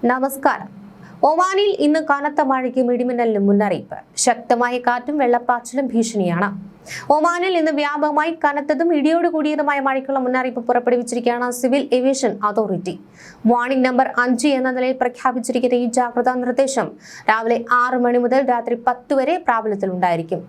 നമസ്കാരം. ഒമാനിൽ ഇന്ന് കനത്ത മഴയ്ക്കും ഇടിമിന്നലിനും മുന്നറിയിപ്പ്. ശക്തമായ കാറ്റും വെള്ളപ്പാച്ചിലും ഭീഷണിയാണ്. ഒമാനിൽ ഇന്ന് വ്യാപകമായി കനത്തതും ഇടിയോട് കൂടിയതുമായ മഴയ്ക്കുള്ള മുന്നറിയിപ്പ് പുറപ്പെടുവിച്ചിരിക്കുകയാണ് civil aviation authority. Warning number 5 എന്ന നിലയിൽ പ്രഖ്യാപിച്ചിരിക്കുന്ന ഈ ജാഗ്രതാ നിർദ്ദേശം രാവിലെ 6 മണി മുതൽ രാത്രി 10 വരെ പ്രാബല്യത്തിലുണ്ടായിരിക്കും.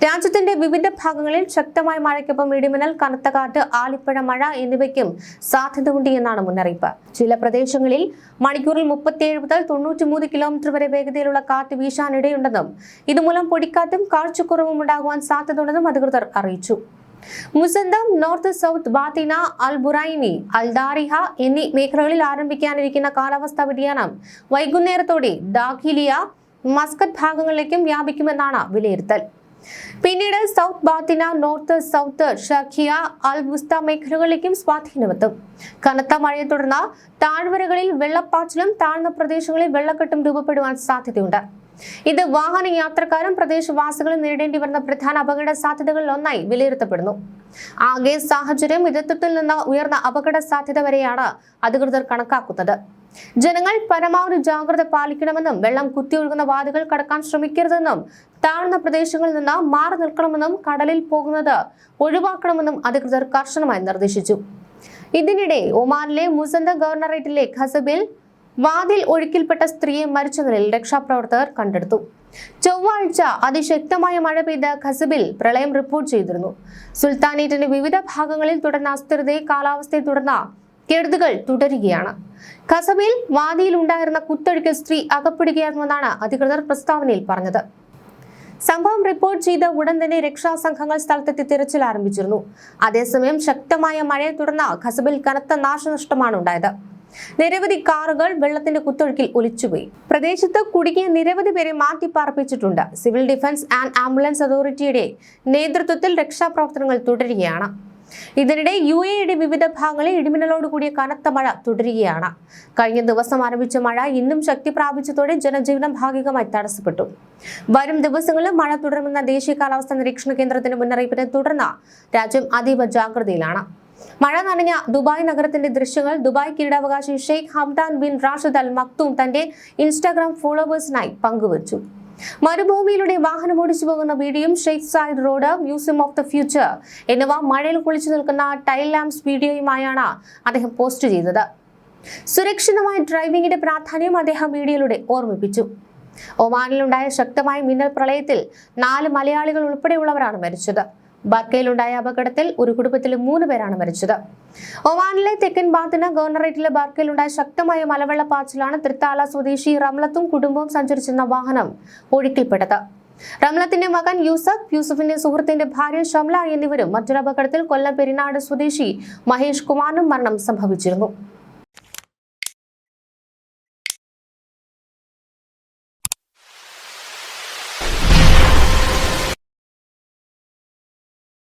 രാജ്യത്തിന്റെ വിവിധ ഭാഗങ്ങളിൽ ശക്തമായ മഴയ്ക്കൊപ്പം ഇടിമിന്നൽ, കനത്ത കാറ്റ്, ആലിപ്പഴ മഴ എന്നിവയ്ക്കും സാധ്യതയുണ്ട് എന്നാണ് മുന്നറിയിപ്പ്. ചില പ്രദേശങ്ങളിൽ മണിക്കൂറിൽ 37 മുതൽ 93 കിലോമീറ്റർ വരെ വേഗതയിലുള്ള കാറ്റ് വീശാനിടയുണ്ടെന്നും ഇതുമൂലം പൊടിക്കാറ്റും കാഴ്ചക്കുറവും ഉണ്ടാകുവാൻ സാധ്യതയുണ്ടെന്നും അധികൃതർ അറിയിച്ചു. മുസന്തം, നോർത്ത് സൗത്ത് ബാത്തിന, അൽ ബുറൈമി, അൽ ദാരിഹ എന്നീ മേഖലകളിൽ ആരംഭിക്കാനിരിക്കുന്ന കാലാവസ്ഥാ വ്യതിയാനം വൈകുന്നേരത്തോടെ ദാഖിലിയ, മസ്കത്ത് ഭാഗങ്ങളിലേക്കും വ്യാപിക്കുമെന്നാണ് വിലയിരുത്തൽ. പിന്നീട് south Batinah, north south Sharqiyah, Al Wusta മേഖലകളിലേക്കും സ്വാധീനമെത്തും. കനത്ത മഴയെ തുടർന്ന് താഴ്വരകളിൽ വെള്ളപ്പാച്ചിലും താഴ്ന്ന പ്രദേശങ്ങളിൽ വെള്ളക്കെട്ടും രൂപപ്പെടുവാൻ സാധ്യതയുണ്ട്. ഇത് വാഹന യാത്രക്കാരും പ്രദേശവാസികളും നേരിടേണ്ടി വരുന്ന പ്രധാന അപകട സാധ്യതകളിൽ ഒന്നായി വിലയിരുത്തപ്പെടുന്നു. ആകെ സാഹചര്യം മിതത്വത്തിൽ നിന്ന് ഉയർന്ന അപകട സാധ്യത വരെയാണ് അധികൃതർ കണക്കാക്കുന്നത്. ജനങ്ങൾ പരമാവധി ജാഗ്രത പാലിക്കണമെന്നും വെള്ളം കുത്തിയൊഴുകുന്ന വാതികൾ കടക്കാൻ ശ്രമിക്കരുതെന്നും താഴ്ന്ന പ്രദേശങ്ങളിൽ നിന്ന് മാറി നിൽക്കണമെന്നും കടലിൽ പോകുന്നത് ഒഴിവാക്കണമെന്നും അധികൃതർ കർശനമായി നിർദ്ദേശിച്ചു. ഇതിനിടെ ഒമാനിലെ മുസന്ത ഗവർണറേറ്റിലെ ഖസബിൽ വാതിൽ ഒഴുക്കിൽപ്പെട്ട സ്ത്രീയെ മരിച്ച നിലയിൽ രക്ഷാപ്രവർത്തകർ കണ്ടെടുത്തു. ചൊവ്വാഴ്ച അതിശക്തമായ മഴ പെയ്ത ഖസബിൽ പ്രളയം റിപ്പോർട്ട് ചെയ്തിരുന്നു. സുൽത്താനേറ്റിന്റെ വിവിധ ഭാഗങ്ങളിൽ തുടർന്ന അസ്ഥിരതയെ കാലാവസ്ഥയെ തുടർന്ന കെടുതികൾ തുടരുകയാണ്. ഖസബിൽ വാദിയിൽ ഉണ്ടായിരുന്ന കുത്തൊഴുക്കിൽ സ്ത്രീ അകപ്പെടുകയായിരുന്നുവെന്നാണ് അധികൃതർ പ്രസ്താവനയിൽ പറഞ്ഞത്. സംഭവം റിപ്പോർട്ട് ചെയ്ത ഉടൻ തന്നെ രക്ഷാസംഘങ്ങൾ സ്ഥലത്തെത്തി തിരച്ചിൽ ആരംഭിച്ചിരുന്നു. അതേസമയം ശക്തമായ മഴയെ തുടർന്ന് ഖസബിൽ കനത്ത നാശനഷ്ടമാണ് ഉണ്ടായത്. നിരവധി കാറുകൾ വെള്ളത്തിന്റെ കുത്തൊഴുക്കിൽ ഒലിച്ചുപോയി. പ്രദേശത്ത് കുടുങ്ങിയ നിരവധി പേരെ മാറ്റിപ്പാർപ്പിച്ചിട്ടുണ്ട്. സിവിൽ ഡിഫൻസ് ആൻഡ് ആംബുലൻസ് അതോറിറ്റിയുടെ നേതൃത്വത്തിൽ രക്ഷാപ്രവർത്തനങ്ങൾ തുടരുകയാണ്. ഇതിനിടെ UAEയുടെ വിവിധ ഭാഗങ്ങളിൽ ഇടിമിന്നലോടുകൂടിയ കനത്ത മഴ തുടരുകയാണ്. കഴിഞ്ഞ ദിവസം ആരംഭിച്ച മഴ ഇന്നും ശക്തി പ്രാപിച്ചതോടെ ജനജീവനം ഭാഗികമായി തടസ്സപ്പെട്ടു. വരും ദിവസങ്ങളിലും മഴ തുടരുമെന്ന ദേശീയ കാലാവസ്ഥാ നിരീക്ഷണ കേന്ദ്രത്തിന്റെ മുന്നറിയിപ്പിനെ തുടർന്ന് രാജ്യം അതീവ ജാഗ്രതയിലാണ്. മഴ നനഞ്ഞ ദുബായ് നഗരത്തിന്റെ ദൃശ്യങ്ങൾ ദുബായ് കിരീടാവകാശി Sheikh Hamdan bin Rashid Al Maktoum തന്റെ ഇൻസ്റ്റാഗ്രാം ഫോളോവേഴ്സിനായി പങ്കുവച്ചു. മരുഭൂമിയിലൂടെ വാഹനം ഓടിച്ചു പോകുന്ന വീഡിയോയും Sheikh Zayed road, museum of the future എന്നിവ മഴയിൽ കുളിച്ചു നിൽക്കുന്ന ടൈൽ ലാംപ്സ് വീഡിയോയുമായാണ് അദ്ദേഹം പോസ്റ്റ് ചെയ്തത്. സുരക്ഷിതമായ ഡ്രൈവിംഗിന്റെ പ്രാധാന്യം അദ്ദേഹം വീഡിയോയിലൂടെ ഓർമ്മിപ്പിച്ചു. ഒമാനിലുണ്ടായ ശക്തമായ മിന്നൽ പ്രളയത്തിൽ 4 മലയാളികൾ ഉൾപ്പെടെയുള്ളവരാണ് മരിച്ചത്. ബർക്കയിലുണ്ടായ അപകടത്തിൽ ഒരു കുടുംബത്തിലെ 3 പേരാണ് മരിച്ചത്. ഒമാനിലെ തെക്കൻ ബാത്തിന ഗവർണറേറ്റിലെ ബർക്കയിലുണ്ടായ ശക്തമായ മലവെള്ളപ്പാച്ചിലാണ് തൃത്താല സ്വദേശി റംലത്തും കുടുംബവും സഞ്ചരിച്ചിരുന്ന വാഹനം ഒഴുക്കിൽപ്പെട്ടത്. റംലത്തിന്റെ മകൻ യൂസഫ്, യൂസഫിന്റെ സുഹൃത്തിന്റെ ഭാര്യ ഷംല എന്നിവരും മറ്റൊരു അപകടത്തിൽ കൊല്ലം പെരിനാട് സ്വദേശി മഹേഷ് കുമാറിനും മരണം സംഭവിച്ചിരുന്നു.